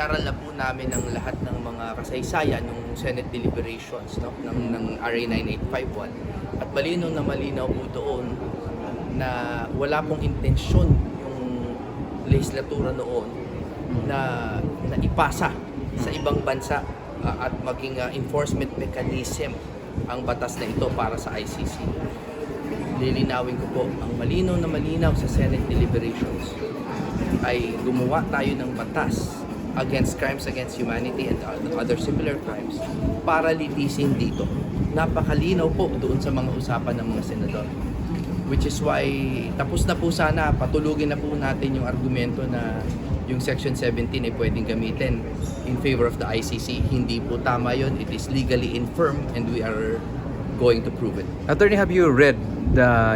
inaral na po namin ang lahat ng mga kasaysayan ng Senate deliberations, no, ng RA 9851, at malinaw po doon na wala pong intensyon yung legislatura noon na ipasa sa ibang bansa at maging enforcement mechanism ang batas na ito para sa ICC. Lilinawin ko po, ang malinaw sa Senate deliberations ay gumawa tayo ng batas against crimes against humanity and other similar crimes para litisin dito. Napakalinaw po doon sa mga usapan ng mga senador. Which is why tapos na po sana, patulugin na po natin yung argumento na yung Section 17 ay pwedeng gamitin in favor of the ICC. Hindi po tama yun. It is legally infirm and we are going to prove it. Attorney, have you read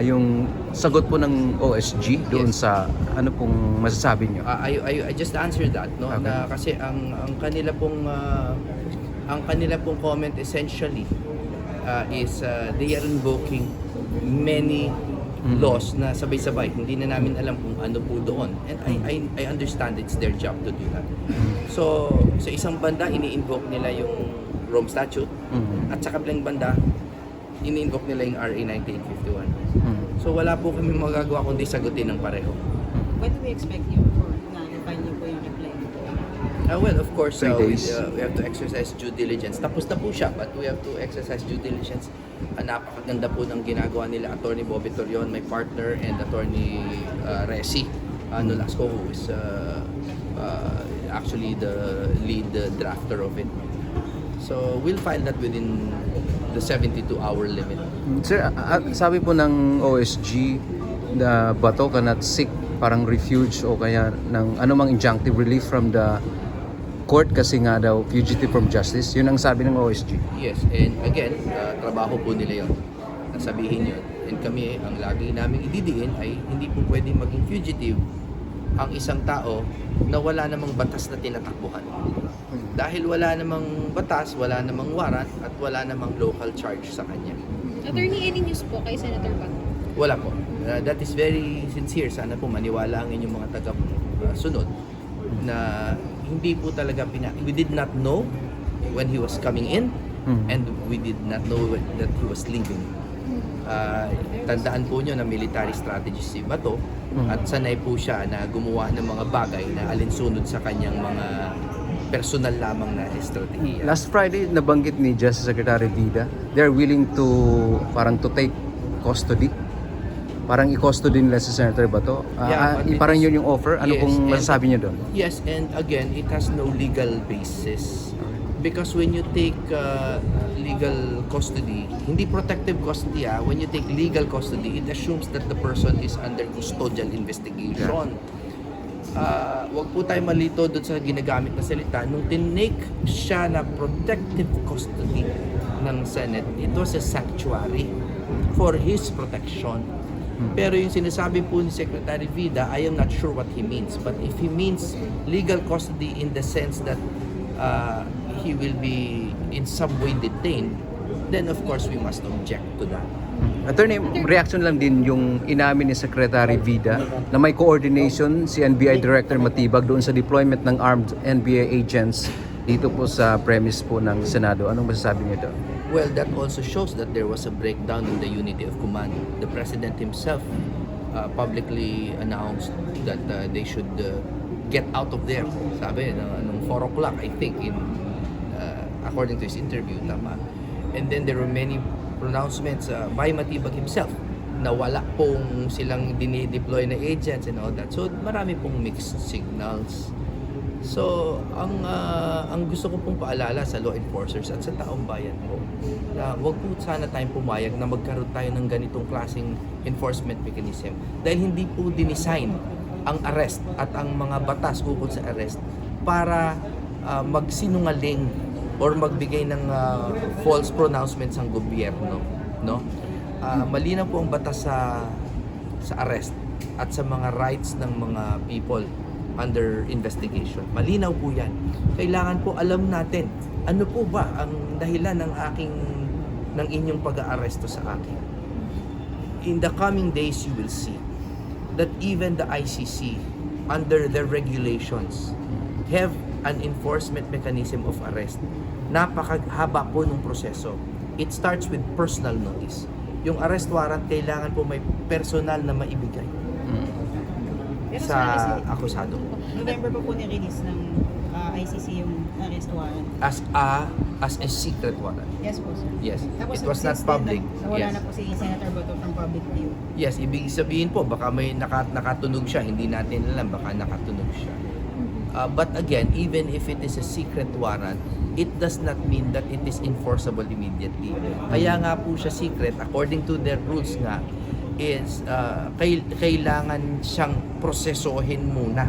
yung sagot po ng OSG doon Yes. sa ano pong masasabi niyo? I just answered that, no, Okay. na kasi ang kanila pong comment essentially is they are invoking many laws na sabay-sabay. Hindi na namin alam kung ano po doon. And I understand it's their job to do that. So, sa isang banda, ini-invoke nila yung Rome Statute. At sa kabilang banda, ini-invoke nila yung RA 9851. So, wala po kami magagawa kundi sagutin ng pareho. When do we expect you for na-find niyo po yung reply? Well, of course, 3 days. we have to exercise due diligence. Tapos na po siya, but we have to exercise due diligence. Napakaganda po ng ginagawa nila, Attorney Bobby Torion, my partner, and Attorney Resi Nolasco, who is actually the lead drafter of it. So, we'll file that within the 72-hour limit. Sir, sabi po ng OSG na Bato cannot seek parang refuge o kaya ng anumang injunctive relief from the court kasi nga daw fugitive from justice. Yun ang sabi ng OSG. Yes, and again, trabaho po nila yun. Nasabihin yun. And kami, ang lagi namin ididiin ay hindi po pwedeng maging fugitive ang isang tao na wala namang batas na tinatakbuhan. Dahil wala namang batas, wala namang warrant, at wala namang local charge sa kanya. Attorney, any news po kay Senator Bato? Wala po. That is very sincere. Sana po maniwala ang inyong mga taga-sunod na hindi po talaga we did not know when he was coming in and we did not know that he was leaving. Tandaan po nyo na military strategist si Bato at sanay po siya na gumawa ng mga bagay na alinsunod sa kanyang mga personal lamang na estratehiya. Last Friday, nabanggit ni Justice Secretary Vida, they're willing to take custody. Parang i-custody nila si Senator Bato. Yeah, but parang it is- yun yung offer. Ano Yes, pong and- masasabi niyo doon? Yes, and again, it has no legal basis. Because when you take legal custody, hindi protective custody, when you take legal custody, it assumes that the person is under custodial investigation. Wag po tayo malito doon sa ginagamit na salita. Nung tinake siya na protective custody ng Senate, it was a sanctuary for his protection. Pero yung sinasabi po ni Secretary Vida, I am not sure what he means. But if he means legal custody in the sense that he will be in some way detained, then of course we must object to that. Attorney, reaction lang din yung inamin ni Secretary Vida na may coordination si NBI Director Matibag doon sa deployment ng armed NBI agents dito po sa premise po ng Senado. Anong masasabi niyo doon? Well, that also shows that there was a breakdown in the unity of command. The President himself publicly announced that they should get out of there. Sabi, nung 4 o'clock, I think, according to his interview, tama. And then there were many pronouncements by Matibag himself na wala pong silang dinideploy na agents and all that. So, marami pong mixed signals. So, ang gusto ko pong paalala sa law enforcers at sa taong bayan po, na wag po sana tayong pumayag na magkaroon tayo ng ganitong klaseng enforcement mechanism. Dahil hindi po dinesign ang arrest at ang mga batas ukol sa arrest para magsinungaling or magbigay ng false pronouncements ang gobyerno, no? Malinaw po ang batas sa arrest at sa mga rights ng mga people under investigation. Malinaw po yan. Kailangan po alam natin ano po ba ang dahilan ng inyong pag-aaresto sa akin. In the coming days, you will see that even the ICC, under their regulations, have an enforcement mechanism of arrest, napakahaba po ng proseso. It starts with personal notice. Yung arrest warrant, kailangan po may personal na maibigay Pero sa sir, akusado. November pa po ni-release ng ICC yung arrest warrant. As a secret warrant. Yes po, sir. Yes. Tapos, It was not since then, public. Wala Yes. na po si Senator Bato from public view. Yes, ibig sabihin po, baka may nakatunog siya, hindi natin alam, baka nakatunog siya. But again, even if it is a secret warrant, it does not mean that it is enforceable immediately. Kaya nga po siya secret, according to their rules nga, is kailangan siyang prosesohin muna.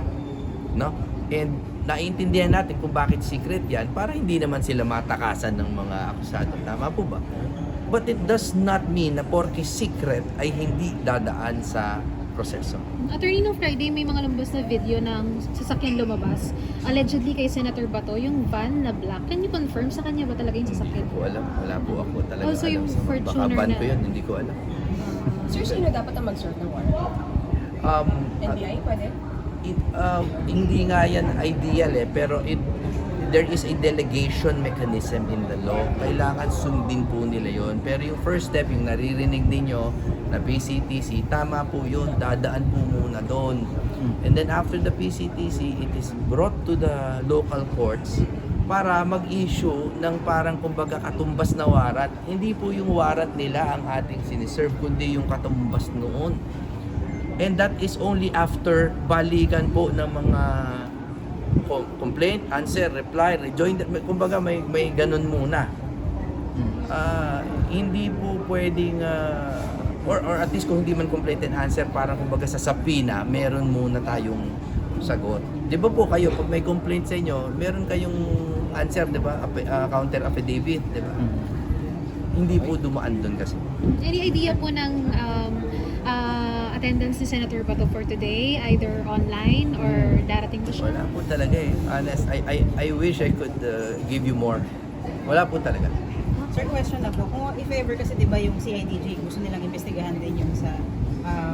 No? And naiintindihan natin kung bakit secret yan para hindi naman sila matakasan ng mga akusado. Tama po ba? But it does not mean na porke secret ay hindi dadaan sa proseso. Attorney, no Friday, may mga lumabas na video ng sasakyan lumabas. Allegedly kay Senator Bato, yung van na black. Can you confirm sa kanya ba talaga yung sasakyan? Hindi ko alam. Wala po ako talaga Also, yung alam. Fortuner Baka ban na- ko yun, hindi ko alam. Sir, sino dapat ang mag-serve ng warrant? NBI, pwede? Hindi nga yan ideal pero there is a delegation mechanism in the law. Kailangan sundin po nila yon. Pero yung first step, yung naririnig ninyo na PCTC, tama po yun, dadaan po muna doon. And then after the PCTC, it is brought to the local courts para mag-issue ng parang kumbaga katumbas na warrant. Hindi po yung warrant nila ang ating siniserve, kundi yung katumbas noon. And that is only after balikan po ng mga complaint, answer, reply, rejoin. Kumbaga may ganun muna. Hindi po pwedeng or at least kung hindi man complaint and answer, parang kumbaga sa sapina, meron muna tayong sagot. Di ba po kayo, pag may complaint sa inyo, meron kayong answer, di ba? Counter affidavit, di ba? Hindi po dumaan doon kasi. Any idea po ng attendance ni Senator Bato for today? Either online or darating ba siya? Wala po talaga Honest, I wish I could give you more. Wala po talaga. Sir, question na po. Kung if ever kasi di ba yung CIDG gusto nilang investigahan din yung sa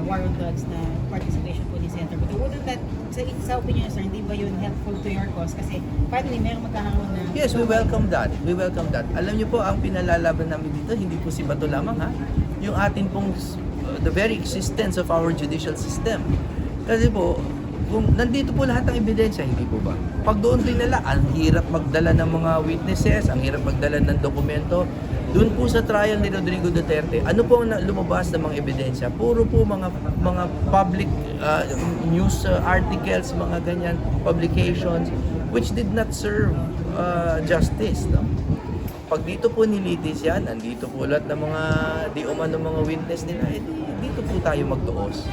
war on drugs na participation po ni Senator Bato. Wouldn't that, sa opinion niyo, sir, hindi ba yun helpful to your cause? Kasi finally, meron magkakaroon na... Yes, we welcome that. We welcome that. Alam niyo po, ang pinalalaban namin dito, hindi po si Bato lamang yung atin pong the very existence of our judicial system. Kasi po, kung nandito po lahat ng ebidensya, hindi po ba? Pag doon dinala, ang hirap magdala ng mga witnesses, ang hirap magdala ng dokumento. Doon po sa trial ni Rodrigo Duterte, ano po ang lumabas ng mga ebidensya? Puro po mga public news articles, mga ganyan, publications, which did not serve justice. No? Pag dito po nilitis yan, andito po lahat ng mga di umano mga witness nila, dito po tayo magtuos.